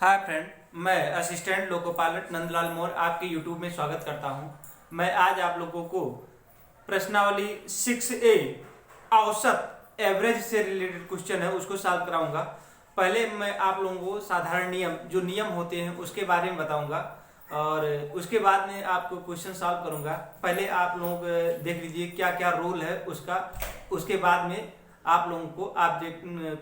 Hi friend, मैं assistant loco pilot Nandlal Maurya आपके YouTube में स्वागत करता हूं। मैं आज आप लोगों को प्रश्नावली 6A औसत एवरेज से रिलेटेड क्वेश्चन है उसको सॉल्व कराऊंगा। पहले मैं आप लोगों को साधारण नियम होते हैं उसके बारे में बताऊंगा और उसके बाद में आपको क्वेश्चन सॉल्व करूंगा। पहले आप लोग देख लीजिए क्या क्या रोल है उसका, उसके बाद में आप लोगों को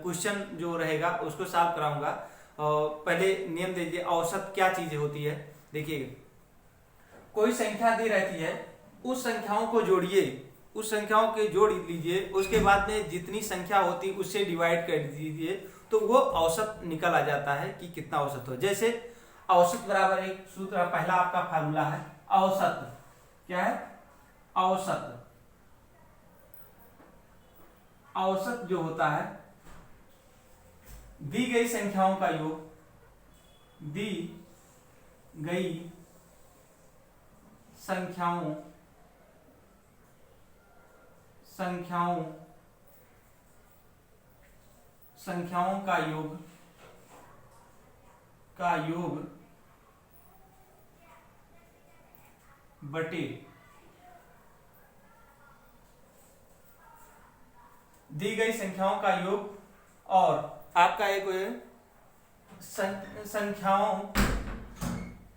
क्वेश्चन जो रहेगा उसको सॉल्व कराऊंगा। और पहले नियम दीजिए, औसत क्या चीज होती है। देखिए, कोई संख्या दी रहती है, उस संख्याओं को जोड़िए, उस संख्याओं के जोड़ लीजिए, उसके बाद में जितनी संख्या होती है उससे डिवाइड कर दीजिए तो वो औसत निकल आ जाता है कि कितना औसत हो। जैसे औसत बराबर एक सूत्र, पहला आपका फार्मूला है औसत। क्या है? औसत। औसत जो होता है दी गई संख्याओं का योग, दी गई संख्याओं संख्याओं संख्याओं का योग बटे दी गई संख्याओं का योग और आपका एक संख्याओं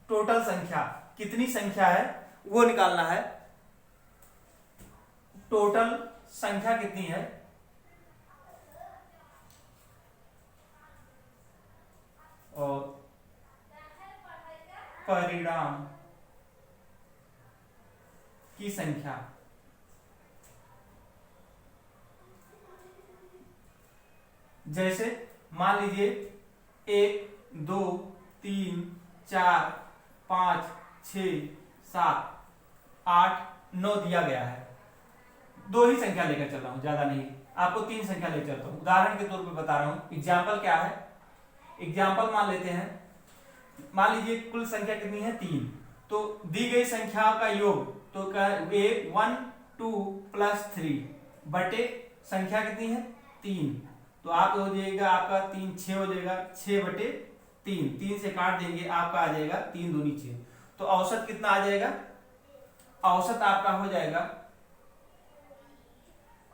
टोटल संख्या कितनी संख्या है वो निकालना है। टोटल संख्या कितनी है और परिणाम की संख्या। जैसे मान लीजिए 1, 2, 3, 4, 5, 6, 7, 8, 9 दिया गया है। दो ही संख्या लेकर चल रहा हूं, ज्यादा नहीं। आपको 3 संख्या लेकर चलता हूं, उदाहरण के तौर पे बता रहा हूं। एग्जाम्पल क्या है? एग्जाम्पल मान लेते हैं, मान लीजिए कुल संख्या कितनी है? 3। तो दी गई संख्या का योग तो 1, 2 प्लस 3 बटे संख्या कितनी है? 3। तो आप हो जाएगा आपका 3, 6 हो जाएगा, 6 बटे 3। 3 से काट देंगे, आपका आ जाएगा 3 दूनी 6। तो औसत कितना आ जाएगा? औसत आपका हो जाएगा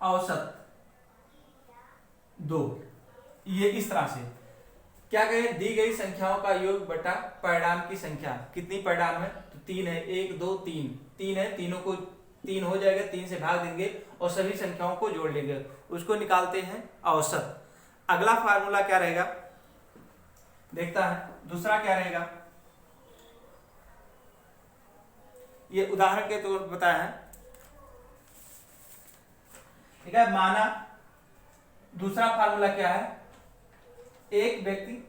औसत 2। ये इस तरह से क्या कहे, दी गई संख्याओं का योग बटा परिणाम की संख्या। कितनी परिणाम है? तो 3 है। 1, 2, 3 3 है, तीनों को 3 हो जाएगा, 3 से भाग देंगे और सभी संख्याओं को जोड़ लेंगे, उसको निकालते हैं औसत। अगला फार्मूला क्या रहेगा देखता है। दूसरा क्या रहेगा, ये उदाहरण के तौर पर बताया है। ठीक है, माना दूसरा फार्मूला क्या है, एक व्यक्ति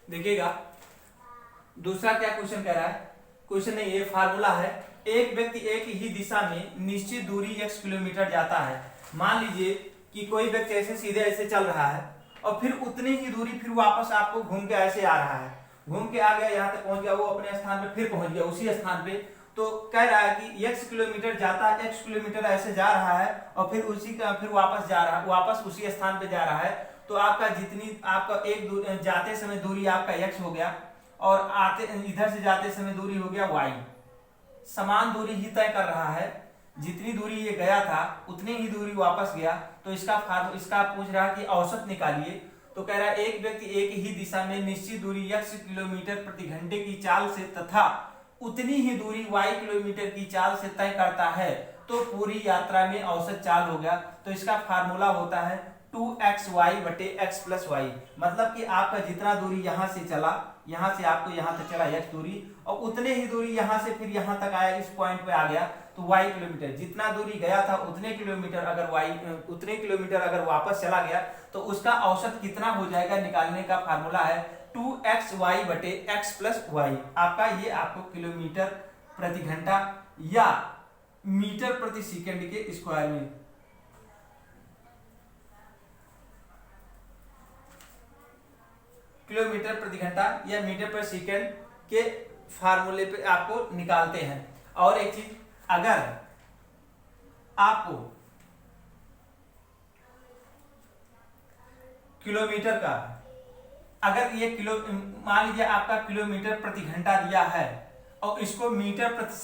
देखिएगा दूसरा क्या क्वेश्चन कह रहा है। क्वेश्चन नहीं, ये फार्मूला है। एक व्यक्ति एक ही दिशा में निश्चित दूरी x किलोमीटर जाता है। मान लीजिए कि कोई व्यक्ति ऐसे सीधे ऐसे चल रहा है और फिर उतनी ही दूरी फिर वापस आपको घूम के ऐसे आ रहा है, घूम के आ गया, यहाँ तक पहुंच गया, वो अपने स्थान पे फिर पहुंच गया उसी स्थान पे। तो कह रहा है कि x किलोमीटर जाता है, x किलोमीटर ऐसे जा रहा है और फिर उसी का फिर वापस जा रहा है, वापस उसी स्थान पे जा रहा है। तो आपका जितनी आपका एक जाते समय दूरी आपका x हो गया और आते इधर से जाते समय दूरी हो गया y। समान दूरी ही तय कर रहा है, जितनी दूरी ये गया था उतनी ही दूरी वापस गया। तो इसका पूछ रहा है कि औसत निकालिए। तो कह रहा है एक व्यक्ति एक ही दिशा में निश्चित दूरी x किलोमीटर प्रति घंटे की चाल से तथा उतनी ही दूरी y किलोमीटर की चाल से तय करता है तो पूरी यात्रा में औसत चाल हो गया। तो इसका फार्मूला होता है 2xy बटे x प्लस y। मतलब कि आपका जितना दूरी यहां से चला, यहां से आपको यहां तक चला x दूरी, और उतने ही दूरी यहां से फिर यहां तक आया, इस पॉइंट पे आ गया तो y किलोमीटर। जितना दूरी गया था उतने किलोमीटर अगर वापस चला गया तो उसका औसत कितना हो जाएगा निकालने का फार्मूला है 2xy बटे x प्लस y। आपका ये आपको किलोमीटर प्रति घंटा या मीटर प्रति सेकंड के स्क्वायर में किलोमीटर प्रति घंटा या मीटर पर सेकंड के फार्मूले पे आपको निकालते हैं। और एक चीज, अगर आपको किलोमीटर का, अगर ये मान लीजिए आपका किलोमीटर प्रति घंटा दिया है और इसको मीटर प्रति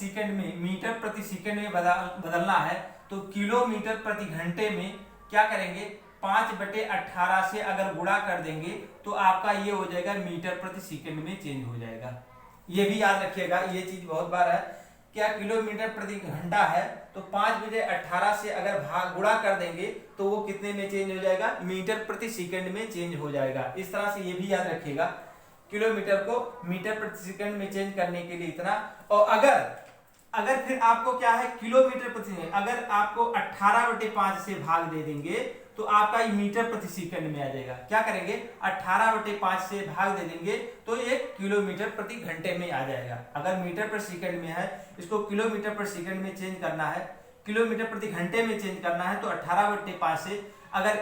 सेकंड में बदलना है, तो किलोमीटर प्रति घंटे में क्या करेंगे, 5/18 से अगर गुणा कर देंगे तो आपका ये हो जाएगा मीटर प्रति सेकंड में चेंज हो जाएगा। ये भी याद रखिएगा, ये चीज बहुत बार है, क्या किलोमीटर प्रति घंटा है तो 5/18 से अगर भाग गुणा कर देंगे तो वो कितने में चेंज हो जाएगा, मीटर प्रति सेकंड में चेंज हो जाएगा। इस तरह से ये भी याद रखिएगा, किलोमीटर को मीटर प्रति सेकंड में चेंज करने के लिए इतना। और अगर फिर आपको क्या है, किलोमीटर प्रति सेकंड, अगर आपको 18/5 से भाग दे देंगे तो आपका ये मीटर प्रति सेकंड में आ जाएगा। क्या करेंगे, 18/5 से भाग दे देंगे तो ये किलोमीटर प्रति घंटे में आ जाएगा। अगर मीटर प्रति सेकंड में है, इसको किलोमीटर प्रति सेकंड में चेंज करना है, किलोमीटर प्रति घंटे में चेंज करना है, तो 18/5 से अगर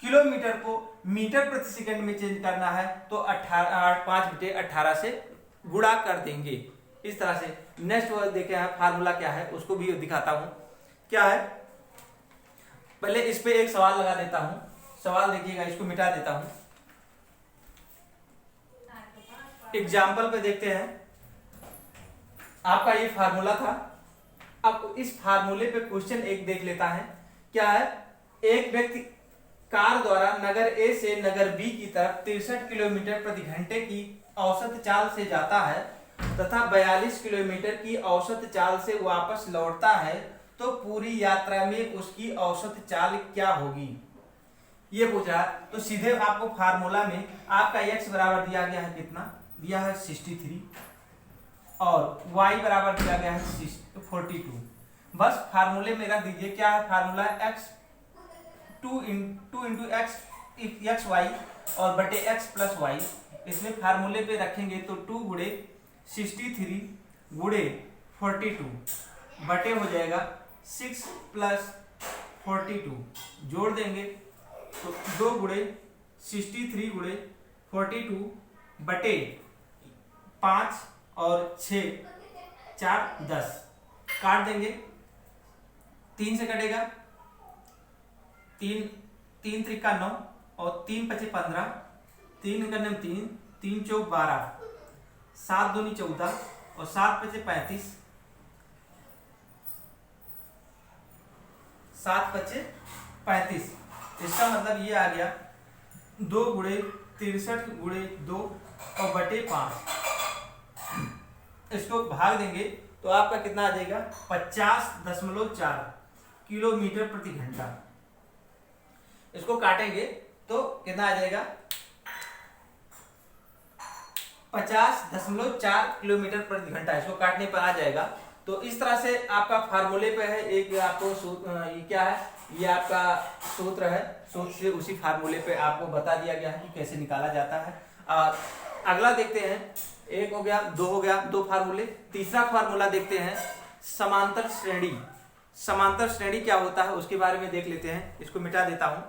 किलोमीटर को मीटर प्रति सेकंड में चेंज करना है तो 5/18 से गुणा कर देंगे। इस तरह से नेक्स्ट देखे हैं फार्मूला क्या है, उसको भी दिखाता हूं क्या है। पहले इस पे एक सवाल लगा देता हूं, सवाल देखिएगा, इसको मिटा देता हूं। एग्जाम्पल पे देखते हैं, आपका ये फार्मूला था। अब इस फार्मूले पे क्वेश्चन एक देख लेता है, क्या है, एक व्यक्ति कार द्वारा नगर ए से नगर बी की तरफ 63 किलोमीटर प्रति घंटे की औसत चाल से जाता है तथा 42 किलोमीटर की औसत चाल से वापस लौटता है, तो पूरी यात्रा में उसकी औसत चाल क्या होगी, ये पूछा। तो सीधे आपको फार्मूला में आपका x बराबर दिया गया है, कितना दिया है 63, और y बराबर दिया गया है 42। बस फार्मूले में रख दीजिए, क्या है formula, x 2 into x y और बटे x प्लस वाई। इसमें फार्मूले पे रखेंगे तो 2 गुणे 63 गुणे 42 बटे हो जाएगा 6 प्लस 42, जोड़ देंगे तो 2 गुणे 63 गुणे 42 बटे 5 और 6 4 10, काट देंगे, 3 से कटेगा, 3 त्रिका 9 और 3 पचे 15, 3 का 3, 3 चौक 12, 7 दूनी 14 और 7 पचे 35, 7 पचे 35। इसका मतलब ये आ गया 2 गुणे 63 गुणे 2 और बटे 5। इसको भाग देंगे तो आपका कितना आ जाएगा, 50.4 किलोमीटर प्रति घंटा। इसको काटेंगे तो कितना आ जाएगा, 50.4 किलोमीटर प्रति घंटा। इसको काटने पर आ जाएगा। तो इस तरह से आपका फार्मूले पे है, एक आपको ये क्या है, ये आपका सूत्र है, सूत्र से उसी फार्मूले पे आपको बता दिया गया है कि कैसे निकाला जाता है। और अगला देखते हैं, एक हो गया, 2 हो गया, 2 फार्मूले। तीसरा फार्मूला देखते हैं, समांतर श्रेणी। समांतर श्रेणी क्या होता है उसके बारे में देख लेते हैं। इसको मिटा देता हूं,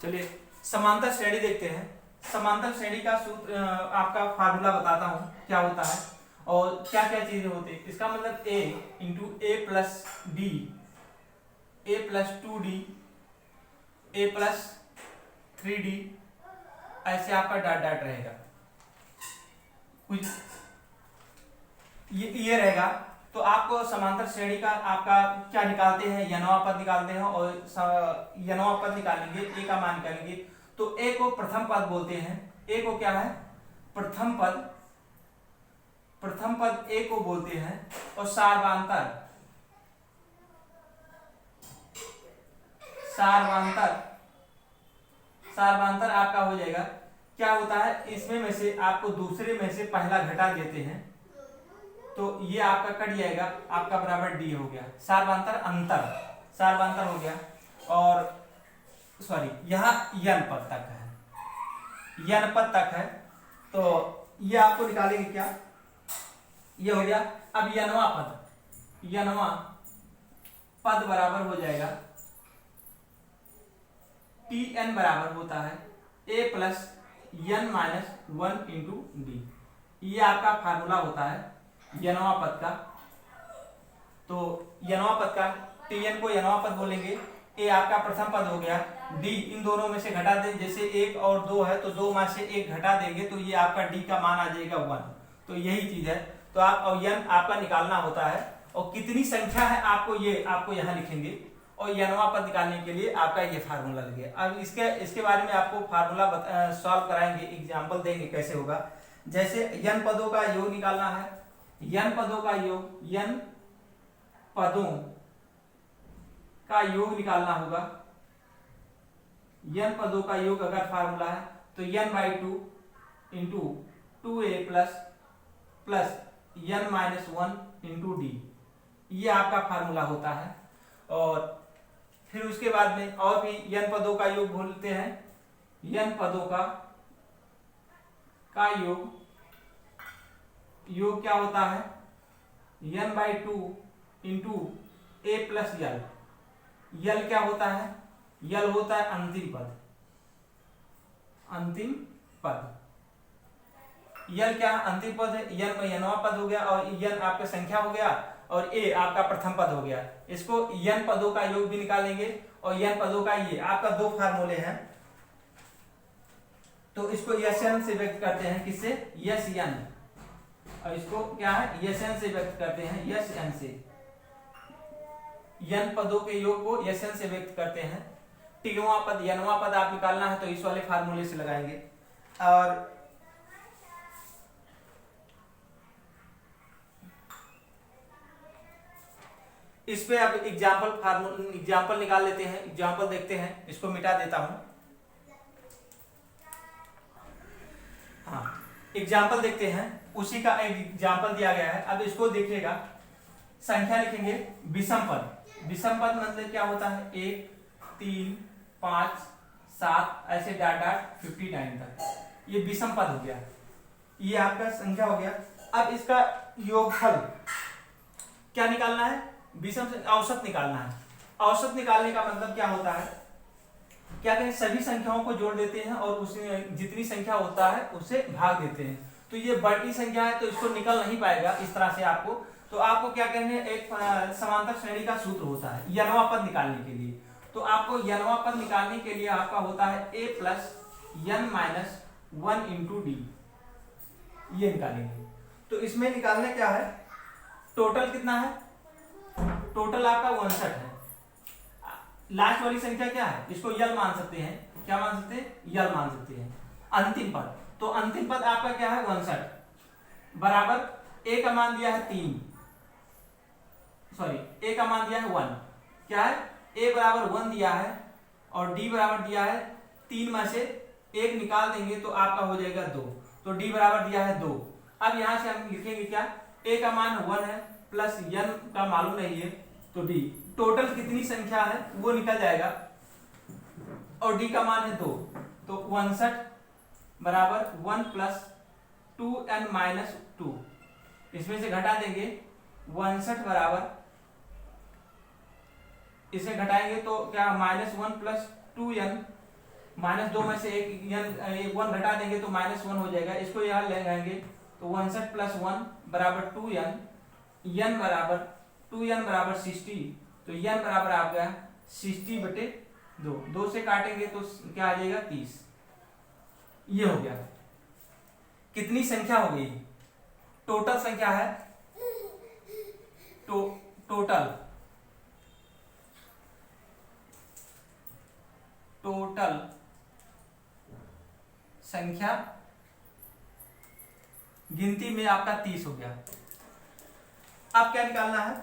चलिए समांतर श्रेणी देखते हैं। समांतर श्रेणी का सूत्र आपका फार्मूला बताता हूं क्या होता है और क्या क्या चीजें होती है। इसका मतलब a into A plus D, A plus 2d, A plus 3d, ऐसे आपका डॉट डॉट रहेगा, कुछ ये रहेगा। तो आपको समांतर श्रेणी का आपका क्या निकालते हैं, यनवा पद निकालते हैं, और यनवा पद निकालेंगे, ए का मान निकालेंगे तो ए को प्रथम पद बोलते हैं। ए को क्या है, प्रथम पद, प्रथम पद ए को बोलते हैं। और सार्वंतर, सार्वंतर, सार्वंतर आपका हो जाएगा, क्या होता है, इसमें में से आपको दूसरे में से पहला घटा देते हैं तो ये आपका कट जाएगा, आपका बराबर डी हो गया। सार्वंतर अंतर, सार्वंतर हो गया। और सॉरी, यहाँ यन पद तक है, यन पद तक है, तो ये आपको निकालेंगे क्या, ये हो गया। अब यनवा पद, यनवा पद बराबर हो जाएगा, टी एन बराबर होता है a plus n minus 1 into d. ये आपका फार्मूला होता है यनवा पद का। तो यनवा पद का Tn को यनवा पद बोलेंगे। ए आपका प्रथम पद हो गया, डी इन दोनों में से घटा दें, जैसे 1 और 2 है तो 2 में से 1 घटा देंगे तो ये आपका डी का मान आ जाएगा 1। तो यही चीज है। तो आप और यन आपका निकालना होता है और कितनी संख्या है आपको यहाँ लिखेंगे और यनवा पद निकालने के लिए आपका ये फार्मूला लगे। अब इसके बारे में आपको फार्मूला सॉल्व कराएंगे, एग्जाम्पल देंगे कैसे होगा। जैसे यन पदों का योग निकालना है, यन पदों का योग, यन पदों का योग निकालना होगा। यन पदों का योग अगर फार्मूला है तो n/2 into 2a plus n minus 1 into d, ये आपका फार्मूला होता है। और फिर उसके बाद में और भी n पदों का योग बोलते हैं। n पदों का योग क्या होता है, n/2 into a plus l. L क्या होता है, यल होता है अंतिम पद। अंतिम पद यल क्या है, अंतिम पद है। यन में यनवा पद हो गया और यन आपका संख्या हो गया और ए आपका प्रथम पद हो गया। इसको यन पदों का योग भी निकालेंगे और यन पदों का ये आपका दो फार्मूले हैं। तो इसको यस एन से व्यक्त करते हैं, किससे, यस एन। और इसको क्या है, यस एन से व्यक्त करते हैं, यस एन से। यन पदों के योग को यस एन से व्यक्त करते हैं। टीवा पद यनवा पद आप निकालना है तो इस वाले फार्मूले से लगाएंगे। और इस पे अब एग्जाम्पल निकाल लेते हैं, एग्जाम्पल देखते हैं। इसको मिटा देता हूं। हाँ, एग्जाम्पल देखते हैं, उसी का एग्जाम्पल दिया गया है। अब इसको देखिएगा, संख्या लिखेंगे विषम पद। विषम पद मतलब क्या होता है, 1 3 5 7 ऐसे डॉट डॉट 59 तक, ये विषम पद हो गया। ये आपका संख्या हो गया। अब इसका योगफल क्या निकालना है, विषम से औसत निकालना है। औसत निकालने का मतलब क्या होता है, क्या कहें, सभी संख्याओं को जोड़ देते हैं और उसमें जितनी संख्या होता है उससे भाग देते हैं। तो ये बढ़ती संख्या है तो इसको निकल नहीं पाएगा इस तरह से आपको। तो आपको क्या कहने, एक समांतर श्रेणी का सूत्र होता है यनवा पद निकालने के लिए। तो आपको यनवा पद निकालने के लिए आपका होता है a plus n minus 1 into d, ये निकालेंगे। तो इसमें निकालना क्या है, टोटल कितना है, टोटल आपका 59 है। लास्ट वाली संख्या क्या है, इसको यल मान सकते हैं, क्या मान सकते हैं, यल मान सकते हैं। अंतिम पद, तो अंतिम पद आपका क्या है 59 बराबर ए का मान दिया है 3, सॉरी ए का मान दिया है 1, क्या है ए बराबर 1 दिया है और डी बराबर दिया है 3 में से 1 निकाल देंगे तो आपका हो जाएगा 2। तो डी बराबर दिया है 2। अब यहां से हम लिखेंगे क्या, ए का मान 1 है प्लस n का मालूम नहीं है तो डी, टोटल कितनी संख्या है वो निकल जाएगा और डी का मान है 2। तो 59 बराबर 1 प्लस 2n माइनस 2, इसमें से घटा देंगे 59 बराबर, इसे घटाएंगे तो क्या -1 प्लस 2n, -2 में से एक 1 घटा देंगे तो -1 हो जाएगा। इसको यहाँ ले जाएंगे तो 59 प्लस 1 बराबर 2n, n बराबर 2n बराबर 60, तो n बराबर आ गया 60/2, 2 से काटेंगे तो क्या आ जाएगा 30। ये हो गया, कितनी संख्या हो गई, टोटल संख्या है, टोटल संख्या गिनती में आपका 30 हो गया। अब क्या निकालना है,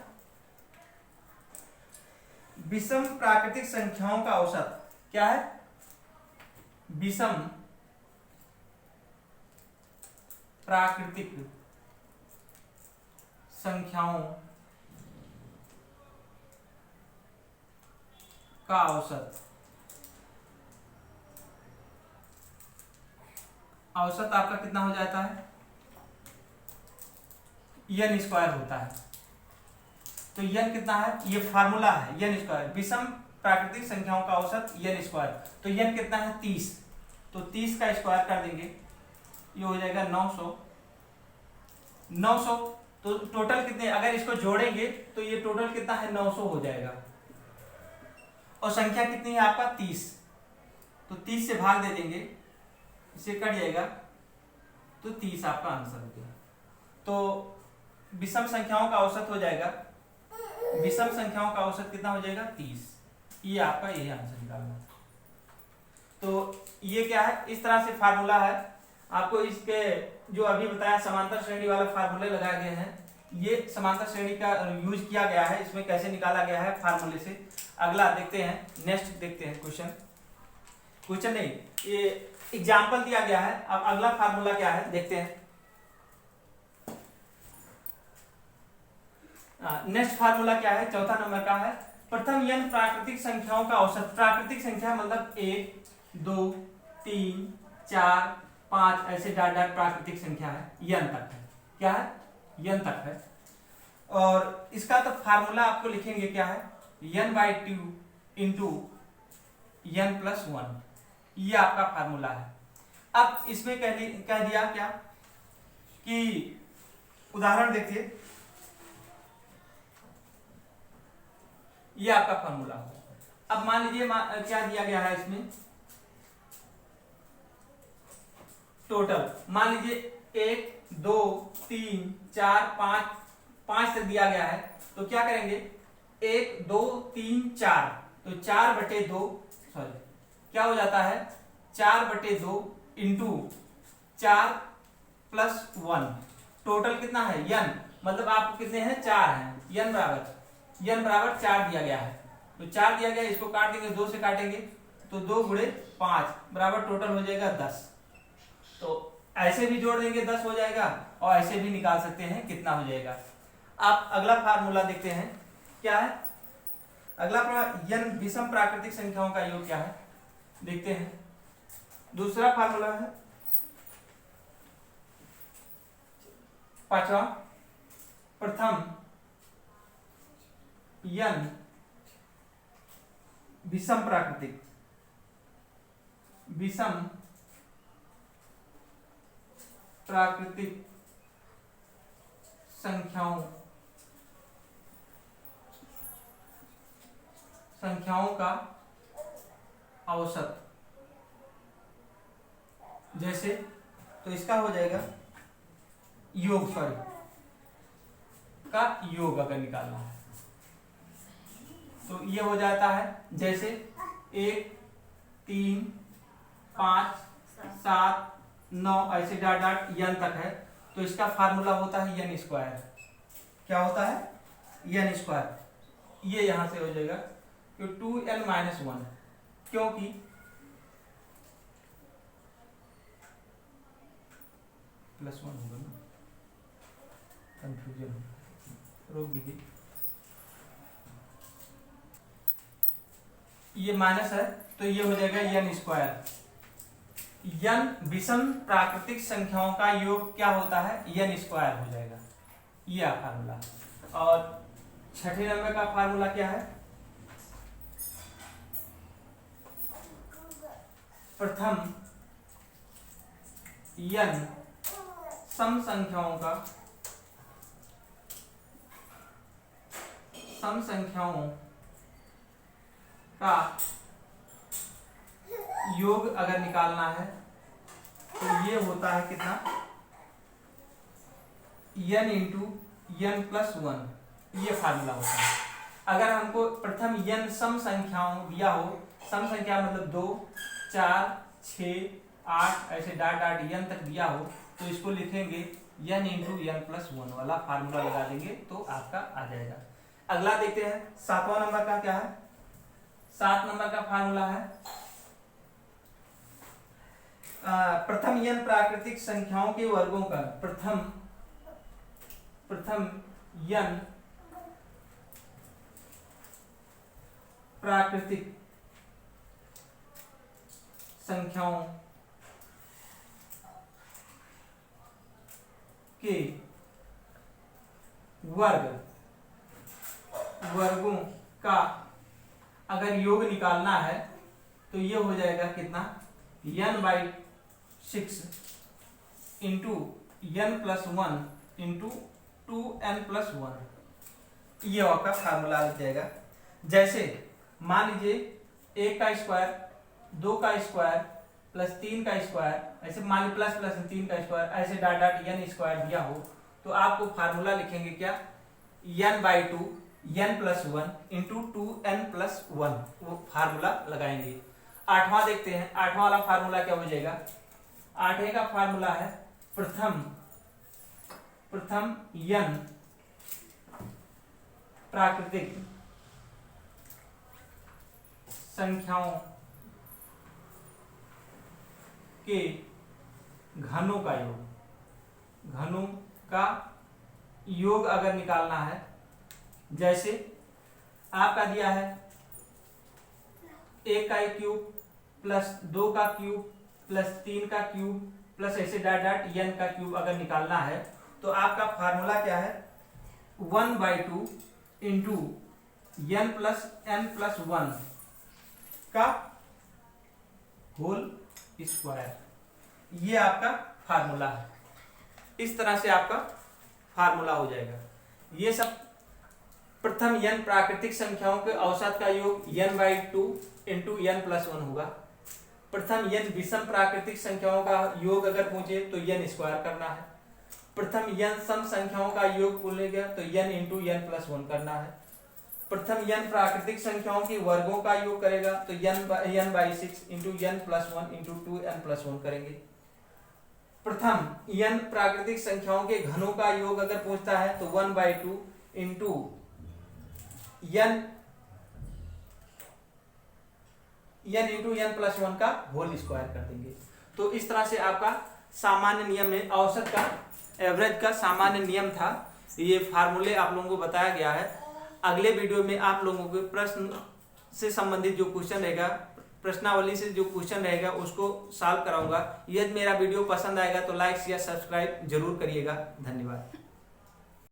विषम प्राकृतिक संख्याओं का औसत क्या है, विषम प्राकृतिक संख्याओं का औसत। औसत आपका कितना हो जाता है, n स्क्वायर होता है। तो n कितना है, ये फार्मूला है n स्क्वायर, विषम प्राकृतिक संख्याओं का औसत n स्क्वायर। तो n कितना है 30, तो 30 का स्क्वायर कर देंगे, ये हो जाएगा 900। 900 तो टोटल कितने, अगर इसको जोड़ेंगे तो ये टोटल कितना है 900 हो जाएगा। और संख्या कितनी है आपका 30, तो 30 से भाग दे देंगे, इसे कट जाएगा, तो 30 आपका आंसर हो गया। तो विषम संख्याओं का औसत हो जाएगा, विषम संख्याओं का औसत कितना हो जाएगा 30। ये आपका यही आंसर निकालना। तो ये क्या है, इस तरह से फार्मूला है। आपको इसके जो अभी बताया समांतर श्रेणी वाला फार्मूले लगाए गए हैं, ये समांतर श्रेणी का यूज किया गया है, इसमें कैसे निकाला गया है फार्मूले से। अगला देखते हैं, नेक्स्ट देखते हैं क्वेश्चन नहीं, ये एग्जाम्पल दिया गया है। अब अगला फार्मूला क्या है देखते हैं। नेक्स्ट फार्मूला क्या है, चौथा नंबर का है। प्रथम n प्राकृतिक संख्याओं का औसत। प्राकृतिक संख्या मतलब 1 2 3 4 5 ऐसे डॉट डॉट प्राकृतिक संख्या है, n तक है। क्या है, n तक है। और इसका तो फार्मूला आपको लिखेंगे क्या है, n/2 इंटू n+1, ये आपका फार्मूला है। अब इसमें कह दिया क्या कि उदाहरण देखिए, ये आपका फार्मूला। अब मान लीजिए क्या दिया गया है इसमें, टोटल मान लीजिए 1 2 3 4 5 तक दिया गया है। तो क्या करेंगे, 1 2 3 4, तो 4/2 सॉरी क्या हो जाता है 4/2 इंटू 4+1, टोटल कितना है n, मतलब आप कितने हैं 4 हैं, n बराबर 4 दिया गया है। तो 4 दिया गया, इसको काट देंगे, 2 से काटेंगे तो 2 × 5 बराबर टोटल हो जाएगा 10। तो ऐसे भी जोड़ देंगे 10 हो जाएगा, और ऐसे भी निकाल सकते हैं कितना हो जाएगा। आप अगला फार्मूला देखते हैं क्या है। अगला n विषम प्राकृतिक संख्याओं का योग क्या है देखते हैं। दूसरा फार्मूला है, पांचवा, प्रथम n विषम प्राकृतिक संख्याओं का औसत। जैसे तो इसका हो जाएगा योग, सॉरी का योग अगर निकालना है तो ये हो जाता है, जैसे 1 3 5 7 9 ऐसे डॉट डॉट n तक है। तो इसका फार्मूला होता है n²। क्या होता है, n²। ये यहां से हो जाएगा 2n-1, क्योंकि +1 होगा ना, कंफ्यूजन रोक दीजिए। ये माइनस है तो ये हो जाएगा n²। n विषम प्राकृतिक संख्याओं का योग क्या होता है, n² हो जाएगा। ये फार्मूला। और छठे नंबर का फार्मूला क्या है, प्रथम n सम संख्याओं का योग अगर निकालना है तो ये होता है कितना, n इंटू n+1, ये फार्मूला होता है। अगर हमको प्रथम n सम संख्याओं दिया हो, सम संख्या मतलब 2 4 6 8 ऐसे डॉट डॉट n तक दिया हो, तो इसको लिखेंगे n इंटू n+1 वाला फार्मूला लगा देंगे तो आपका आ जाएगा। अगला देखते हैं, 7वां नंबर का क्या है। 7 नंबर का फार्मूला है, प्रथम n प्राकृतिक संख्याओं के वर्गों का, प्रथम n प्राकृतिक संख्याओं के वर्गों का अगर योग निकालना है तो ये हो जाएगा कितना, n/6 into n+1 into 2n+1, ये आपका फार्मूला लग जाएगा। जैसे मान लीजिए 1 का स्क्वायर, 2 का स्क्वायर प्लस 3 का स्क्वायर, ऐसे मान लीजिए प्लस प्लस 3 का स्क्वायर, ऐसे डॉट डॉट n स्क्वायर दिया हो तो आपको फार्मूला लिखेंगे क्या, n/2 n+1 इंटू 2n+1, वो फार्मूला लगाएंगे। 8वां देखते हैं, 8वां वाला फार्मूला क्या हो जाएगा। 8वें का फार्मूला है प्रथम n प्राकृतिक संख्याओं के घनों का योग अगर निकालना है, जैसे आपका दिया है 1 का क्यूब प्लस 2 का क्यूब प्लस 3 का क्यूब प्लस ऐसे डॉट डॉट n का क्यूब अगर निकालना है तो आपका फार्मूला क्या है, 1/2 इंटू n+n+1 का होल स्क्वायर, ये आपका फार्मूला है। इस तरह से आपका फार्मूला हो जाएगा। ये सब प्रथम n प्राकृतिक संख्याओं के औसत का योग n/2 इंटू n+1 होगा। प्रथम n विषम प्राकृतिक संख्याओं का योग अगर पूछे तो n स्क्वायर करना है। प्रथम n सम संख्याओं का योग पूछेगा तो n इंटू n+1 करना है। प्रथम n प्राकृतिक संख्याओं के वर्गों का योग करेगा तो n/6 into n+1 into 2n+1 करेंगे। प्रथम n प्राकृतिक संख्याओं के घनों का योग अगर पूछता है तो 1/2 इंटू n इंटू n+1 का होल स्क्वायर कर देंगे। तो इस तरह से आपका सामान्य नियम में औसत का, एवरेज का सामान्य नियम था। ये फार्मूले आप लोगों को बताया गया है। अगले वीडियो में आप लोगों के प्रश्न से संबंधित जो क्वेश्चन रहेगा, प्रश्नावली से जो क्वेश्चन रहेगा उसको सॉल्व कराऊंगा। यदि मेरा वीडियो पसंद आएगा तो लाइक शेयर सब्सक्राइब जरूर करिएगा। धन्यवाद।